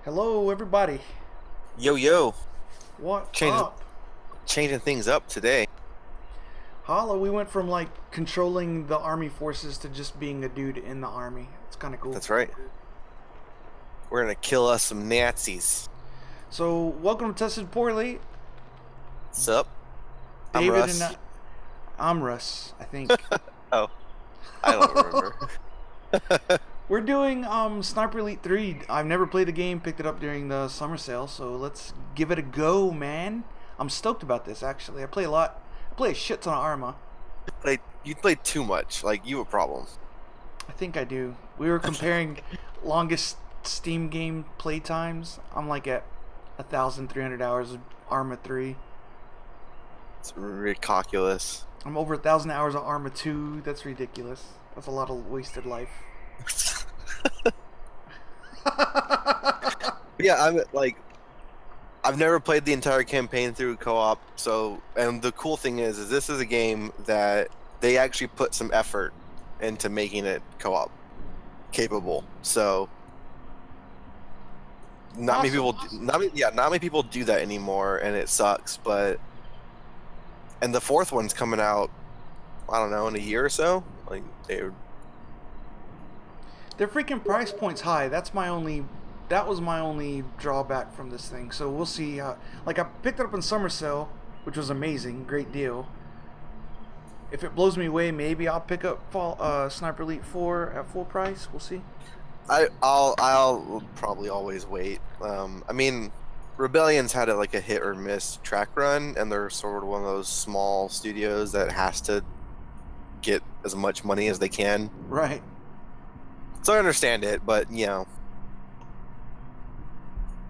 Hello, everybody. Yo, yo, What changing up? changing things up today. Holla, we went from like controlling the army forces to just being a dude in the army. It's kind of cool. That's right. We're gonna kill us some Nazis. So, welcome to Tested Poorly. What's up? I'm David and Russ. I'm Russ, I think. Oh, I don't remember. We're doing Sniper Elite 3. I've never played the game, picked it up during the summer sale, so let's give it a go, man. I'm stoked about this actually. I play a lot. I play a shit ton of ARMA. You played too much. Like you have a problem. I think I do. We were comparing longest Steam game play times. I'm like at 1,300 hours of Arma 3. It's ridiculous. I'm over 1,000 hours of Arma 2. That's ridiculous. That's a lot of wasted life. Yeah, I've never played the entire campaign through co-op. So, and the cool thing is this is a game that they actually put some effort into making it co-op capable. So. Not many people, not many people do that anymore, and it sucks. And the fourth one's coming out, I don't know, in a year or so. Like Their freaking price point's high. That was my only drawback from this thing. So we'll see. Like I picked it up in summer sale, which was amazing, great deal. If it blows me away, maybe I'll pick up Sniper Elite 4 at full price. We'll see. I'll probably always wait. I mean, Rebellion's had a hit or miss track run, and they're sort of one of those small studios that has to get as much money as they can. Right. So I understand it, but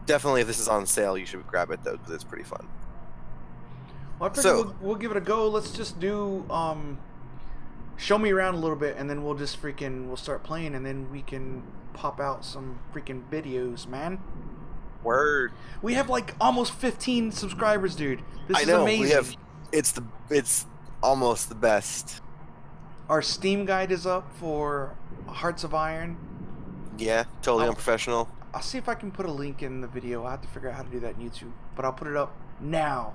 definitely if this is on sale, you should grab it though, because it's pretty fun. Well, I figure we'll give it a go. Let's just do show me around a little bit, and then we'll start playing, and then we can pop out some freaking videos, man. Word. We have like almost 15 subscribers, dude. This is I know. amazing. It's almost the best. Our Steam guide is up for Hearts of Iron. Yeah, totally unprofessional. I'll see if I can put a link in the video. I have to figure out how to do that in YouTube, but I'll put it up now.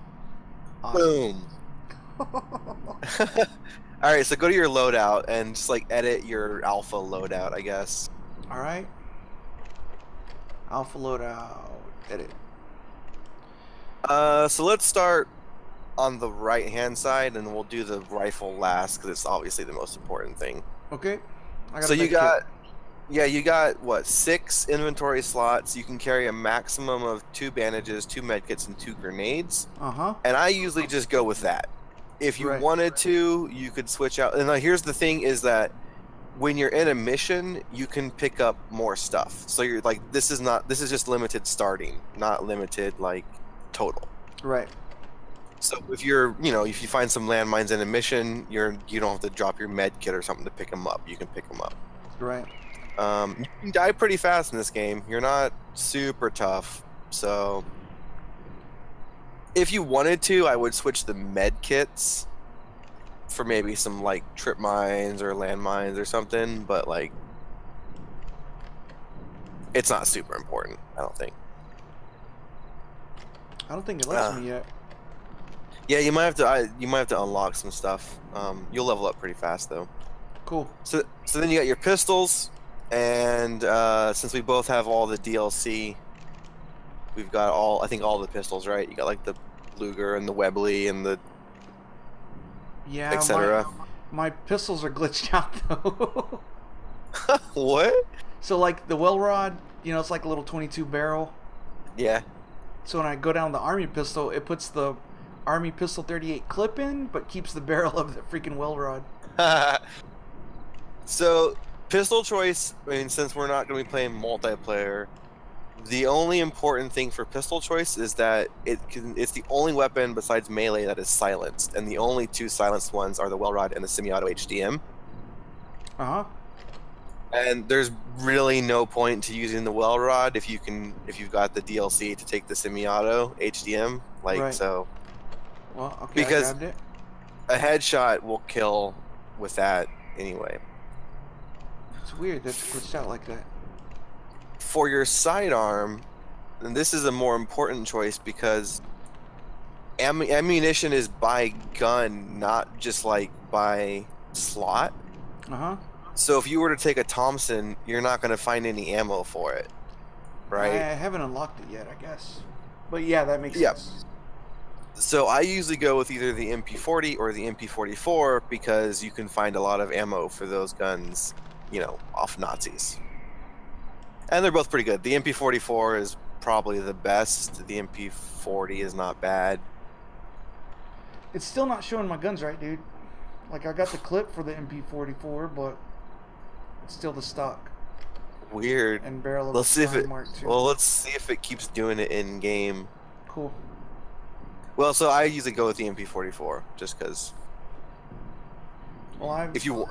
Awesome. Boom. All right, so go to your loadout and just edit your alpha loadout, I guess. All right. Alpha loadout. Edit. So let's start on the right-hand side, and we'll do the rifle last because it's obviously the most important thing. Okay. So you got what, 6 inventory slots. You can carry a maximum of 2 bandages, 2 medkits, and 2 grenades. And I usually just go with that. If you wanted to, you could switch out. And here's the thing: is that when you're in a mission, you can pick up more stuff. So you're this is just limited starting, not limited total. Right. So if if you find some landmines in a mission, you don't have to drop your med kit or something to pick them up. You can pick them up. Right. You can die pretty fast in this game. You're not super tough. So if you wanted to, I would switch the med kits for maybe some trip mines or landmines or something, but it's not super important, I don't think. I don't think it lets me yet. Yeah, you might have to unlock some stuff. You'll level up pretty fast though. Cool. So then you got your pistols, and since we both have all the DLC, we've got all the pistols, right? You got the Luger and the Webley and the etc. My pistols are glitched out though. What? So the well rod, it's like a little 22 barrel. Yeah. So when I go down the army pistol, it puts the Army Pistol 38 clip in, but keeps the barrel of the freaking well rod. So, pistol choice, I mean, since we're not going to be playing multiplayer, the only important thing for pistol choice is that it's the only weapon besides melee that is silenced, and the only 2 silenced ones are the well rod and the semi-auto HDM. And there's really no point to using the well rod if you've got the DLC to take the semi-auto HDM, so. Well, okay, because I grabbed it. A headshot will kill with that anyway. It's weird that's glitched out like that. For your sidearm, and this is a more important choice because ammunition is by gun, not just like by slot. So if you were to take a Thompson, you're not going to find any ammo for it, right? I haven't unlocked it yet, I guess. But yeah, that makes sense. So I usually go with either the MP40 or the MP44 because you can find a lot of ammo for those guns, you know, off Naughtzes. And they're both pretty good. The MP44 is probably the best. The MP40 is not bad. It's still not showing my guns right, dude. Like, I got the clip for the MP44, but it's still the stock. Weird. And barrel of let's see if it. Mark II. Well, let's see if it keeps doing it in game. Cool. Well, so I usually go with the MP44 just because. Well, if you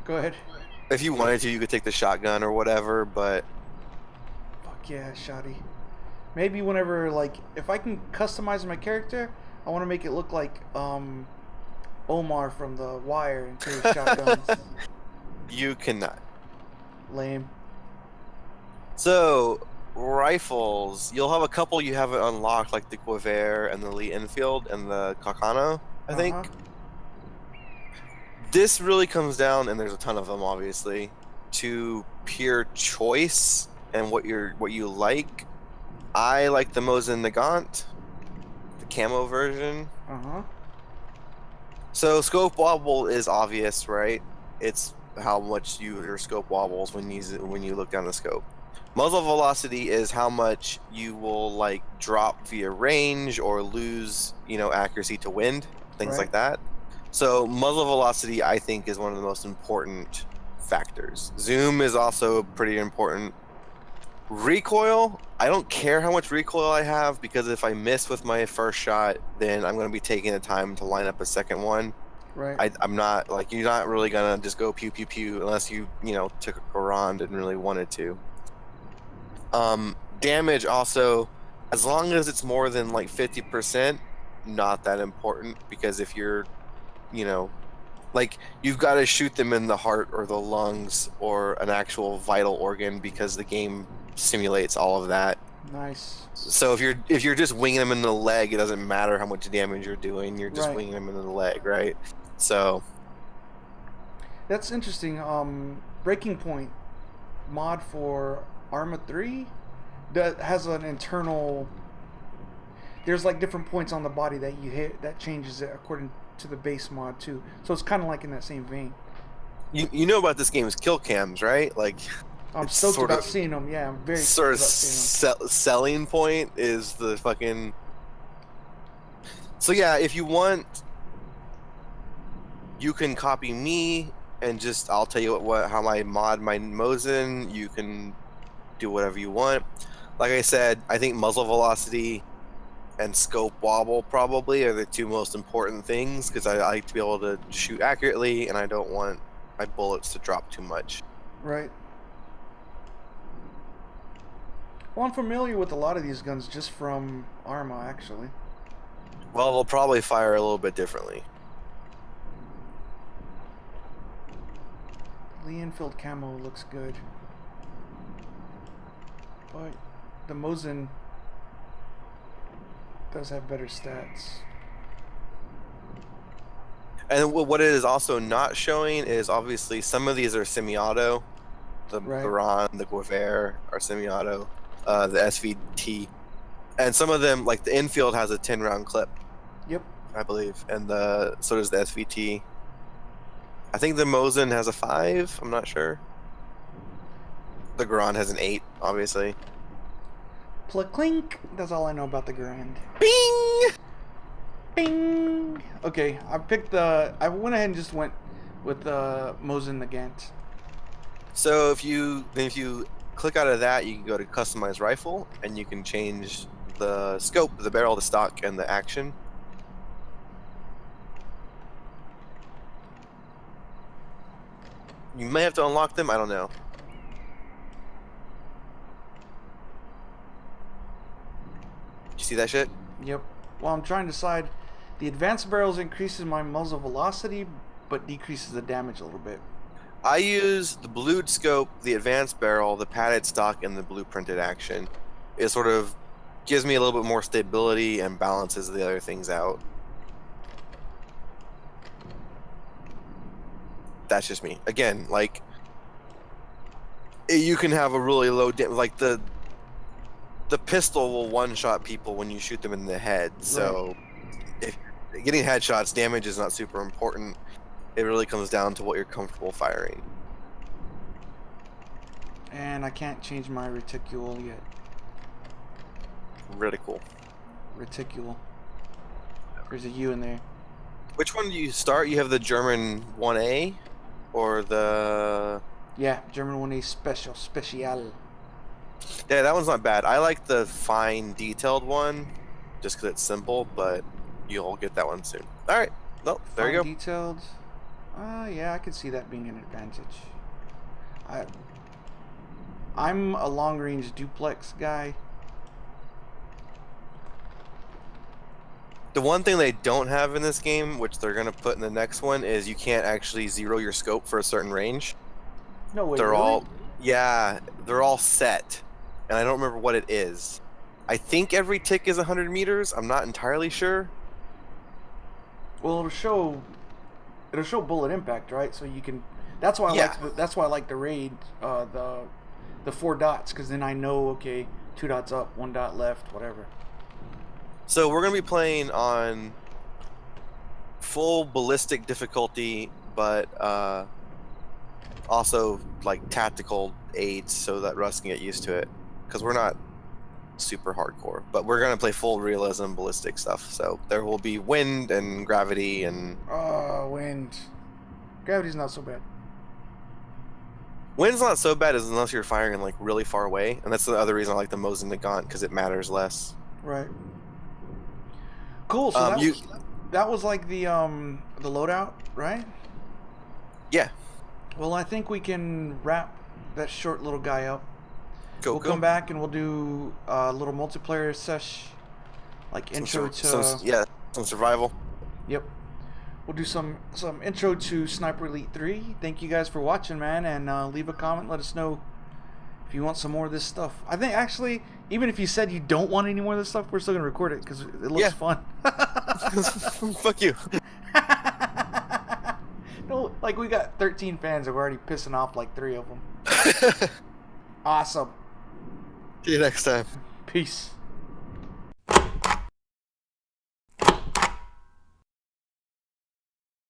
go ahead. If you wanted to, you could take the shotgun or whatever, but. Fuck yeah, shoddy. Maybe whenever, like, if I can customize my character, I want to make it look like Omar from The Wire and carry shotguns. You cannot. Lame. So, rifles. You'll have a couple you haven't unlocked, like the Guevere and the Lee Enfield and the Kakano, I think. This really comes down, and there's a ton of them, obviously, to pure choice and what you like. I like the Mosin Nagant, the camo version. So scope wobble is obvious, right? It's how much your scope wobbles when you look down the scope. Muzzle velocity is how much you will like drop via range or lose, you know, accuracy to wind, things like that. So muzzle velocity, I think, is one of the most important factors. Zoom is also pretty important. Recoil, I don't care how much recoil I have because if I miss with my first shot, then I'm going to be taking the time to line up a second one. Right. I'm not like, you're not really going to just go pew pew pew unless you know, took a Garand and really wanted to. Damage also, as long as it's more than like 50%, not that important because if you're, you know, like you've got to shoot them in the heart or the lungs or an actual vital organ because the game simulates all of that. Nice. So if you're just winging them in the leg, it doesn't matter how much damage you're doing. You're just winging them in the leg, right? So that's interesting. Breaking Point mod for ARMA 3 that has an internal. There's like different points on the body that you hit that changes it according to the base mod too. So it's kind of like in that same vein. You know about this game's kill cams, right? Like. I'm stoked about seeing them. Yeah, I'm very sort stoked of about selling point is the fucking. So yeah, if you want, you can copy me and just I'll tell you how I mod my Mosin. You can do whatever you want. Like I said, I think muzzle velocity and scope wobble probably are the two most important things because I like to be able to shoot accurately and I don't want my bullets to drop too much. Right. Well, I'm familiar with a lot of these guns just from ARMA, actually. Well, they'll probably fire a little bit differently. Lee Enfield camo looks good. But the Mosin does have better stats. And what it is also not showing is obviously some of these are semi-auto. The Garand, the Guevere are semi-auto. The SVT, and some of them, like the Enfield, has a 10-round clip. Yep, I believe, and so does the SVT. I think the Mosin has a 5. I'm not sure. The Garand has an 8, obviously. Clink. That's all I know about the Garand. Bing. Bing. Okay, I went ahead and just went with the Mosin Nagant. So if you click out of that, you can go to customize rifle and you can change the scope, the barrel, the stock, and the action. You may have to unlock them, I don't know. Did you see that shit? Yep. Well, I'm trying to decide. The advanced barrels increases my muzzle velocity but decreases the damage a little bit. I use the blued scope, the advanced barrel, the padded stock, and the blueprinted action. It sort of gives me a little bit more stability and balances the other things out. That's just me. Again, like, you can have a really low like the pistol will one-shot people when you shoot them in the head. So if getting headshots, damage is not super important. It really comes down to what you're comfortable firing. And I can't change my reticule yet. Reticle. Reticule. There's a U in there. Which one do you start? You have the German 1A or the... Yeah, German 1A Special. Yeah, that one's not bad. I like the fine detailed one just because it's simple, but you'll get that one soon. All right. No, there you go. Detailed. Yeah, I could see that being an advantage. I'm a long-range duplex guy. The one thing they don't have in this game, which they're going to put in the next one, is you can't actually zero your scope for a certain range. No way, They're really? all... Yeah, they're all set. And I don't remember what it is. I think every tick is 100 meters. I'm not entirely sure. Well, it'll show bullet impact, right? So you can... That's why I like the raid, the 4 dots, because then I know, okay, 2 dots up, 1 dot left, whatever. So we're going to be playing on full ballistic difficulty, but also like tactical aids so that Russ can get used to it. Because we're not super hardcore, but we're going to play full realism ballistic stuff. So there will be wind and gravity and... Wind. Gravity's not so bad. Wind's not so bad as unless you're firing like really far away, and that's the other reason I like the Mosin Nagant, because it matters less. Right. Cool. So that was like the loadout, right? Yeah. Well, I think we can wrap that short little guy up. We'll come back and we'll do a little multiplayer sesh, like intro to some survival. Yep. We'll do some intro to Sniper Elite 3. Thank you guys for watching, man, and leave a comment. Let us know if you want some more of this stuff. I think actually, even if you said you don't want any more of this stuff, we're still gonna record it because it looks fun. Fuck you. No, like we got 13 fans and we're already pissing off like 3 of them. Awesome. See you next time. Peace.